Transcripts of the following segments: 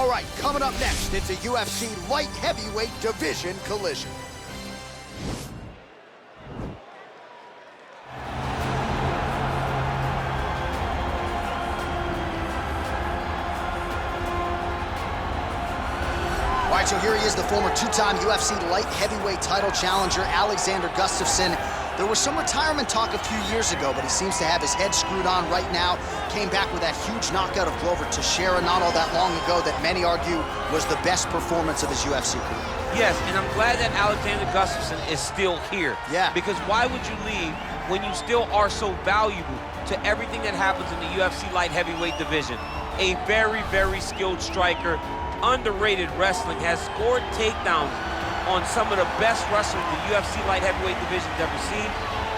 All right, coming up next, it's a UFC light heavyweight division collision. All right, so here he is, the former two-time UFC light heavyweight title challenger, Alexander Gustofsson. There was some retirement talk a few years ago, but he seems to have his head screwed on right now. Came back with that huge knockout of Glover Teixeira not all that long ago that many argue was the best performance of his UFC career. Yes, and I'm glad that Alexander Gustofsson is still here. Yeah. Because why would you leave when you still are so valuable to everything that happens in the UFC light heavyweight division? A very, very skilled striker, underrated wrestling, has scored takedowns on some of the best wrestlers the UFC light heavyweight division's ever seen.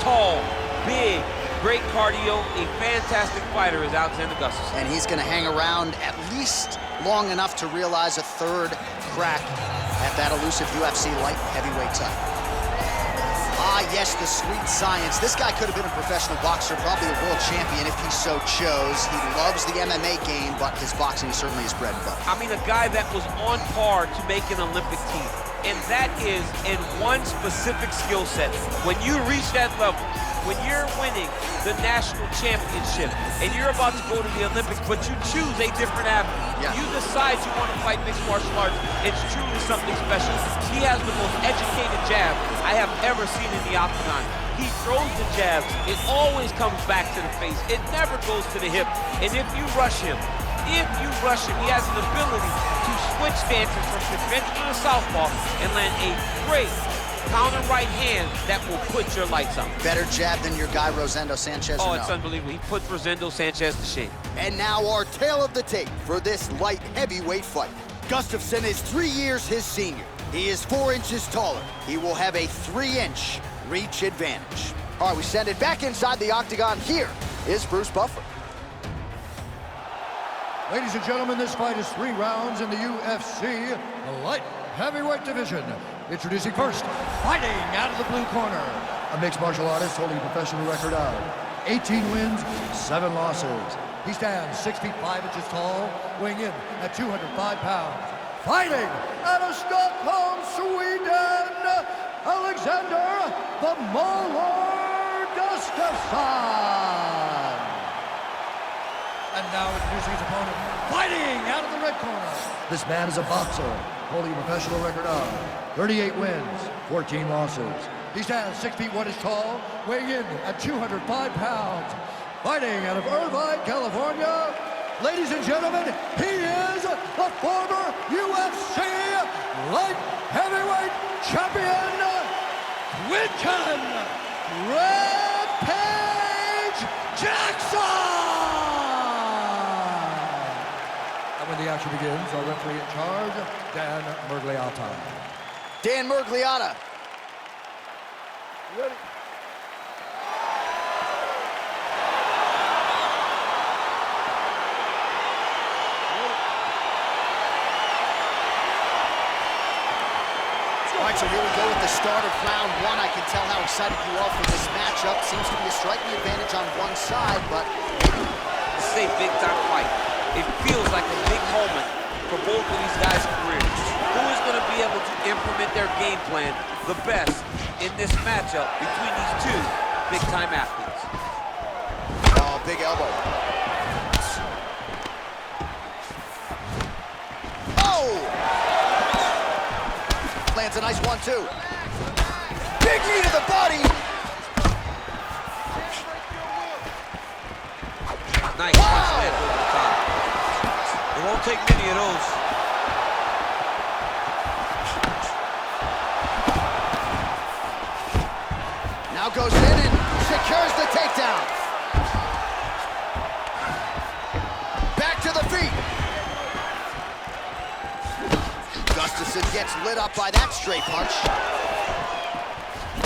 Tall, big, great cardio, a fantastic fighter is Alexander Gustofsson. And he's gonna hang around at least long enough to realize a third crack at that elusive UFC light heavyweight title. Ah, yes, the sweet science. This guy could have been a professional boxer, probably a world champion if he so chose. He loves the MMA game, but his boxing is certainly his bread and butter. I mean, a guy that was on par to make an Olympic team. And that is in one specific skill set. When you reach that level, when you're winning the national championship and you're about to go to the Olympics, but you choose a different avenue. Yeah. You decide you want to fight mixed martial arts. It's truly something special. He has the most educated jab I have ever seen in the octagon. He throws the jab, it always comes back to the face. It never goes to the hip. And if you rush him, he has an ability to switch stances from conventional to southpaw and land a great counter right hand that will put your lights on. Better jab than your guy Rosendo Sanchez. Oh, it's unbelievable. He put Rosendo Sanchez to shame. And now our tale of the tape for this light heavyweight fight. Gustofsson is 3 years his senior. He is 4 inches taller. He will have a 3-inch reach advantage. All right, we send it back inside the octagon. Here is Bruce Buffer. Ladies and gentlemen, this fight is 3 rounds in the UFC light heavyweight division. Introducing first, fighting out of the blue corner, a mixed martial artist holding a professional record of 18 wins, 7 losses. He stands 6 feet 5 inches tall, weighing in at 205 pounds. Fighting out of Stockholm, Sweden, Alexander the Mauler Gustofsson. And now introducing his opponent, fighting out of the red corner. This man is a boxer, holding a professional record of 38 wins, 14 losses. He stands 6 feet 1 inches tall, weighing in at 205 pounds. Fighting out of Irvine, California, ladies and gentlemen, he is the former UFC light heavyweight champion, Quinton Rampage Jackson! When the action begins, our referee in charge, Dan Mergliata. Dan Mergliata. Ready. All right, so here we go with the start of round 1. I can tell how excited you are for this matchup. Seems to be a striking advantage on one side, but This is a big-time fight. It feels like a big moment for both of these guys' careers. Who is going to be able to implement their game plan the best in this matchup between these two big-time athletes? oh, big elbow. Oh! Lands a nice 1-2. Big knee to the body. Nice punch land over the top. It won't take many of those. Now goes in and secures the takedown. Back to the feet. Gustofsson gets lit up by that straight punch.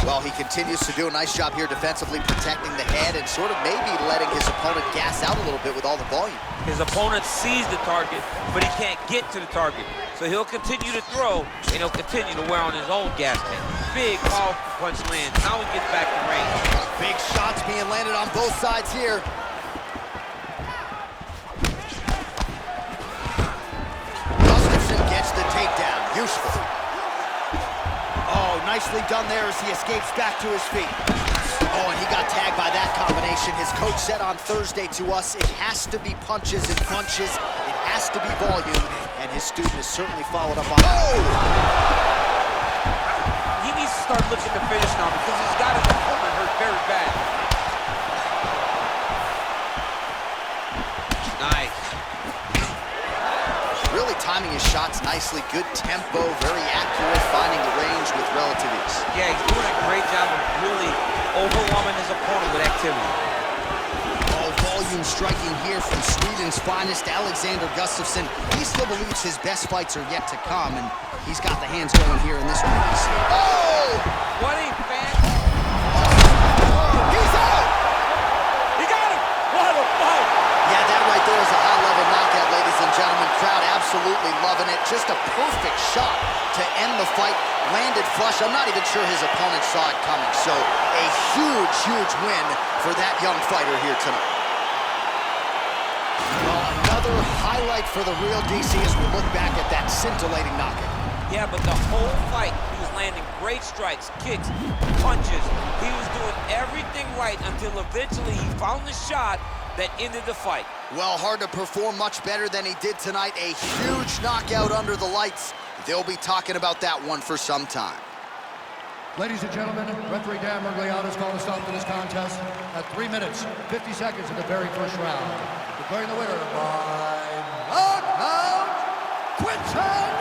Well, he continues to do a nice job here defensively, protecting the head and sort of maybe letting his opponent gas out a little bit with all the volume. His opponent sees the target, but he can't get to the target. So he'll continue to throw, and he'll continue to wear on his own gas tank. Big, powerful punch lands. Now he gets back to range. Big shots being landed on both sides here. Useful. Oh, nicely done there as he escapes back to his feet. Oh, and he got tagged by that combination. His coach said on Thursday to us, it has to be punches and punches. It has to be volume. And his student has certainly followed up on it. Oh! He needs to start looking to finish now because he's got his opponent hurt very bad. Nice. Really timing his shots nicely. Good tempo, very accurate, finding the range with relative ease. Yeah, he's doing a great job of really overwhelming his opponent with activity. Oh, volume striking here from Sweden's finest, Alexander Gustofsson. He still believes his best fights are yet to come, and he's got the hands going here in this one. Oh! What a fan! He's out! He got him! What a fight! Yeah, that right there is a high-level knockout, ladies and gentlemen. Crowd absolutely loving it. Just a perfect shot to end the fight. Landed flush. I'm not even sure his opponent saw it coming. So a huge, huge win for that young fighter here tonight. Well, another highlight for the real DC as we look back at that scintillating knockout. Yeah, but the whole fight, he was landing great strikes, kicks, punches. He was doing everything right until eventually he found the shot that ended the fight. Well, hard to perform much better than he did tonight. A huge knockout under the lights. They'll be talking about that one for some time. Ladies and gentlemen, referee Dan Mergliato's called a stop to this contest at 3 minutes, 50 seconds of the very first round. Declaring the winner by knockout, Quinton